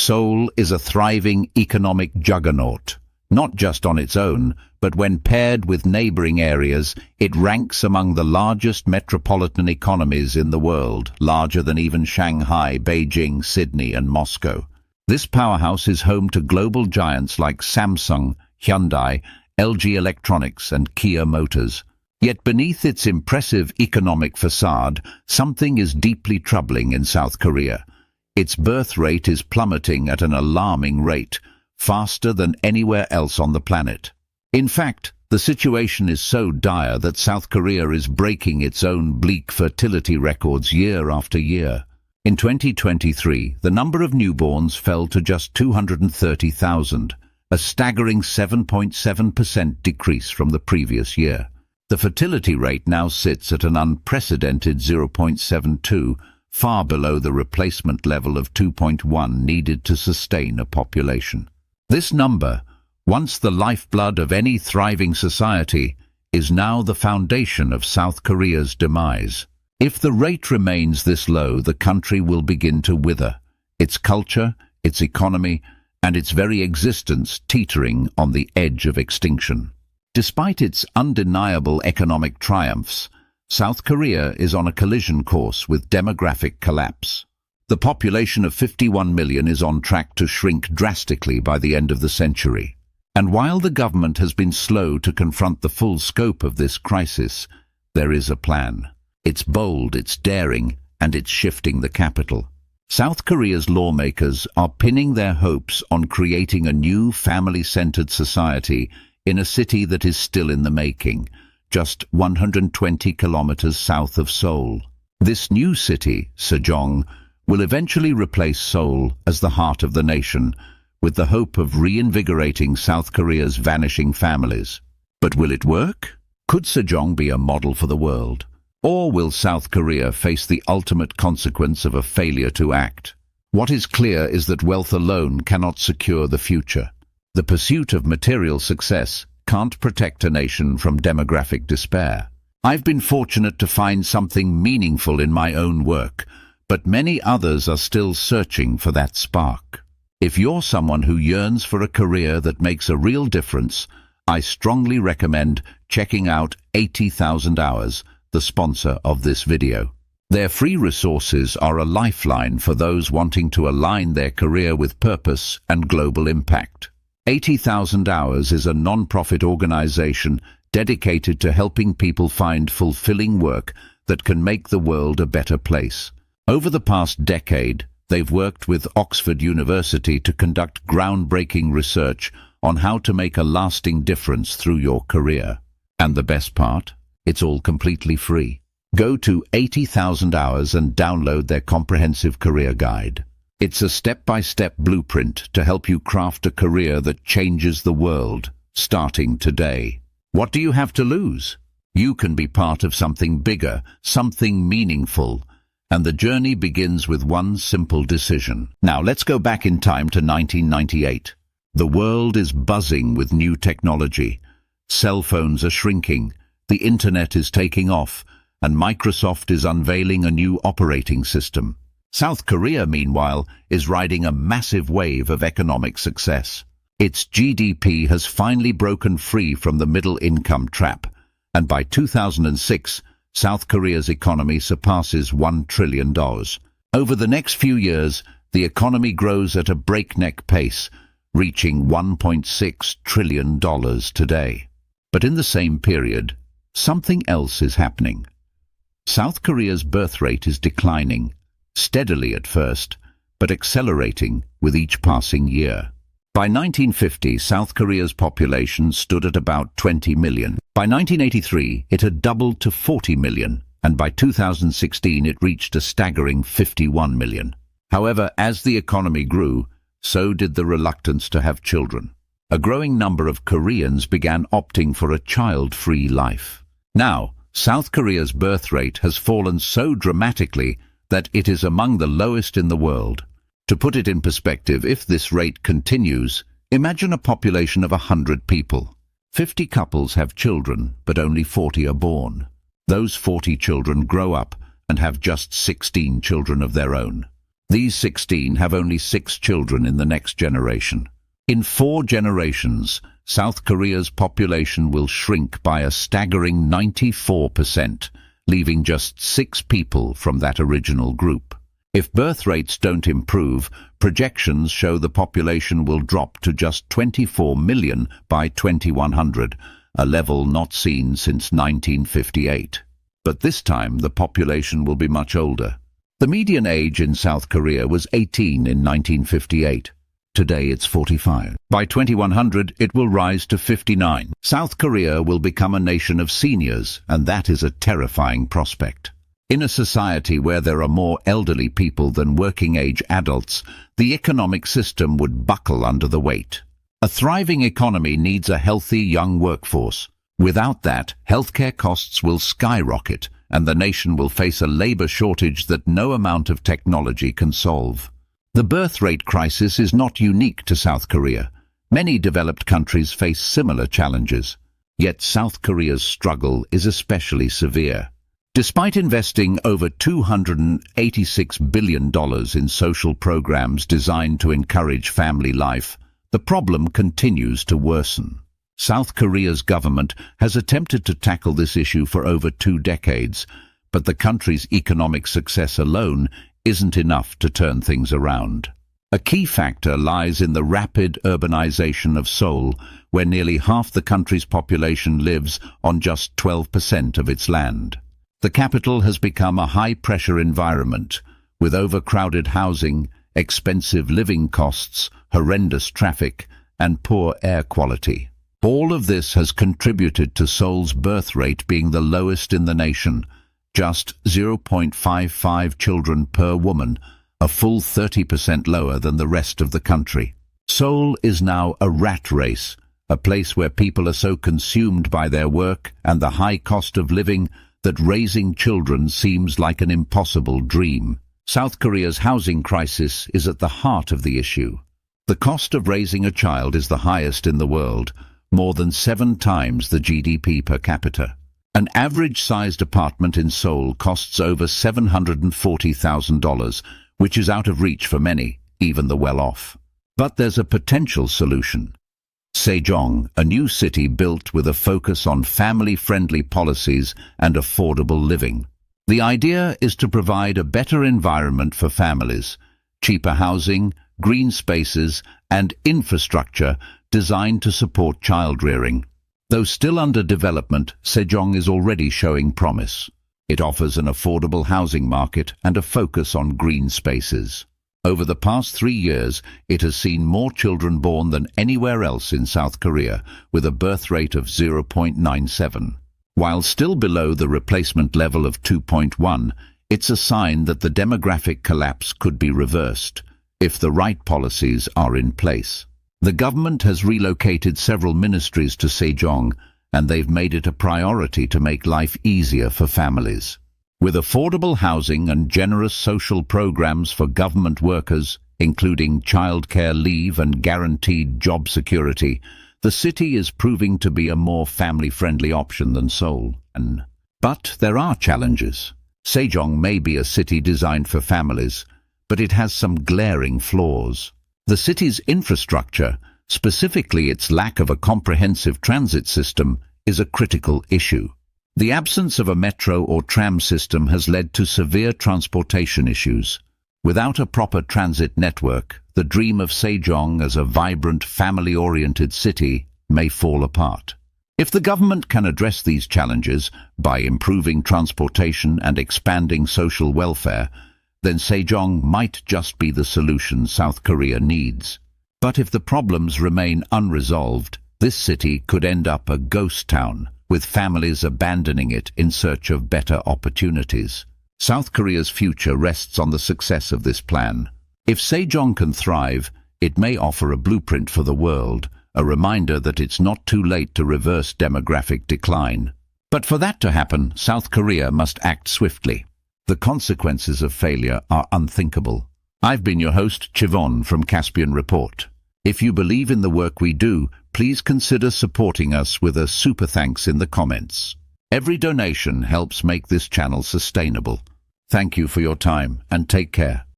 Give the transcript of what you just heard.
Seoul is a thriving economic juggernaut. Not just on its own, but when paired with neighboring areas, it ranks among the largest metropolitan economies in the world, larger than even Shanghai, Beijing, Sydney, and Moscow. This powerhouse is home to global giants like Samsung, Hyundai, LG Electronics, and Kia Motors. Yet beneath its impressive economic facade, something is deeply troubling in South Korea. Its birth rate is plummeting at an alarming rate, faster than anywhere else on the planet. In fact, the situation is so dire that South Korea is breaking its own bleak fertility records year after year. In 2023, the number of newborns fell to just 230,000, a staggering 7.7% decrease from the previous year. The fertility rate now sits at an unprecedented 0.72, far below the replacement level of 2.1 needed to sustain a population. This number, once the lifeblood of any thriving society, is now the foundation of South Korea's demise. If the rate remains this low, the country will begin to wither, its culture, its economy, and its very existence teetering on the edge of extinction. Despite its undeniable economic triumphs, South Korea is on a collision course with demographic collapse. The population of 51 million is on track to shrink drastically by the end of the century. And while the government has been slow to confront the full scope of this crisis, there is a plan. It's bold, it's daring, and it's shifting the capital. South Korea's lawmakers are pinning their hopes on creating a new family-centered society in a city that is still in the making, just 120 kilometers south of Seoul. This new city, Sejong, will eventually replace Seoul as the heart of the nation, with the hope of reinvigorating South Korea's vanishing families. But will it work? Could Sejong be a model for the world? Or will South Korea face the ultimate consequence of a failure to act? What is clear is that wealth alone cannot secure the future. The pursuit of material success can't protect a nation from demographic despair. I've been fortunate to find something meaningful in my own work, but many others are still searching for that spark. If you're someone who yearns for a career that makes a real difference, I strongly recommend checking out 80,000 Hours, the sponsor of this video. Their free resources are a lifeline for those wanting to align their career with purpose and global impact. 80,000 Hours is a non-profit organization dedicated to helping people find fulfilling work that can make the world a better place. Over the past decade, they've worked with Oxford University to conduct groundbreaking research on how to make a lasting difference through your career. And the best part? It's all completely free. Go to 80,000 Hours and download their comprehensive career guide. It's a step-by-step blueprint to help you craft a career that changes the world, starting today. What do you have to lose? You can be part of something bigger, something meaningful, and the journey begins with one simple decision. Now let's go back in time to 1998. The world is buzzing with new technology. Cell phones are shrinking, the internet is taking off, and Microsoft is unveiling a new operating system. South Korea, meanwhile, is riding a massive wave of economic success. Its GDP has finally broken free from the middle-income trap, and by 2006, South Korea's economy surpasses $1 trillion. Over the next few years, the economy grows at a breakneck pace, reaching $1.6 trillion today. But in the same period, something else is happening. South Korea's birth rate is declining, steadily at first, but accelerating with each passing year. By 1950, South Korea's population stood at about 20 million. By 1983, it had doubled to 40 million, and by 2016 it reached a staggering 51 million. However, as the economy grew, so did the reluctance to have children. A growing number of Koreans began opting for a child-free life. Now, South Korea's birth rate has fallen so dramatically that it is among the lowest in the world. To put it in perspective, if this rate continues, imagine a population of 100 people. 50 couples have children, but only 40 are born. Those 40 children grow up and have just 16 children of their own. These 16 have only 6 children in the next generation. In 4 generations, South Korea's population will shrink by a staggering 94%, leaving just 6 people from that original group. If birth rates don't improve, projections show the population will drop to just 24 million by 2100, a level not seen since 1958. But this time the population will be much older. The median age in South Korea was 18 in 1958. Today it's 45. By 2100 it will rise to 59. South Korea will become a nation of seniors, and that is a terrifying prospect. In a society where there are more elderly people than working-age adults, the economic system would buckle under the weight. A thriving economy needs a healthy young workforce. Without that, healthcare costs will skyrocket, and the nation will face a labor shortage that no amount of technology can solve. The birth rate crisis is not unique to South Korea. Many developed countries face similar challenges. Yet South Korea's struggle is especially severe. Despite investing over $286 billion in social programs designed to encourage family life, the problem continues to worsen. South Korea's government has attempted to tackle this issue for over 2 decades, but the country's economic success alone isn't enough to turn things around. A key factor lies in the rapid urbanization of Seoul, where nearly half the country's population lives on just 12% of its land. The capital has become a high-pressure environment, with overcrowded housing, expensive living costs, horrendous traffic, and poor air quality. All of this has contributed to Seoul's birth rate being the lowest in the nation, just 0.55 children per woman, a full 30% lower than the rest of the country. Seoul is now a rat race, a place where people are so consumed by their work and the high cost of living that raising children seems like an impossible dream. South Korea's housing crisis is at the heart of the issue. The cost of raising a child is the highest in the world, more than 7 times the GDP per capita. An average-sized apartment in Seoul costs over $740,000, which is out of reach for many, even the well-off. But there's a potential solution. Sejong, a new city built with a focus on family-friendly policies and affordable living. The idea is to provide a better environment for families, cheaper housing, green spaces, and infrastructure designed to support child-rearing. Though still under development, Sejong is already showing promise. It offers an affordable housing market and a focus on green spaces. Over the past 3 years, it has seen more children born than anywhere else in South Korea, with a birth rate of 0.97. While still below the replacement level of 2.1, it's a sign that the demographic collapse could be reversed if the right policies are in place. The government has relocated several ministries to Sejong, and they've made it a priority to make life easier for families. With affordable housing and generous social programs for government workers, including childcare leave and guaranteed job security, the city is proving to be a more family-friendly option than Seoul. But there are challenges. Sejong may be a city designed for families, but it has some glaring flaws. The city's infrastructure, specifically its lack of a comprehensive transit system, is a critical issue. The absence of a metro or tram system has led to severe transportation issues. Without a proper transit network, the dream of Sejong as a vibrant, family-oriented city may fall apart. If the government can address these challenges by improving transportation and expanding social welfare, then Sejong might just be the solution South Korea needs. But if the problems remain unresolved, this city could end up a ghost town, with families abandoning it in search of better opportunities. South Korea's future rests on the success of this plan. If Sejong can thrive, it may offer a blueprint for the world, a reminder that it's not too late to reverse demographic decline. But for that to happen, South Korea must act swiftly. The consequences of failure are unthinkable. I've been your host, Chivon from Caspian Report. If you believe in the work we do, please consider supporting us with a super thanks in the comments. Every donation helps make this channel sustainable. Thank you for your time and take care.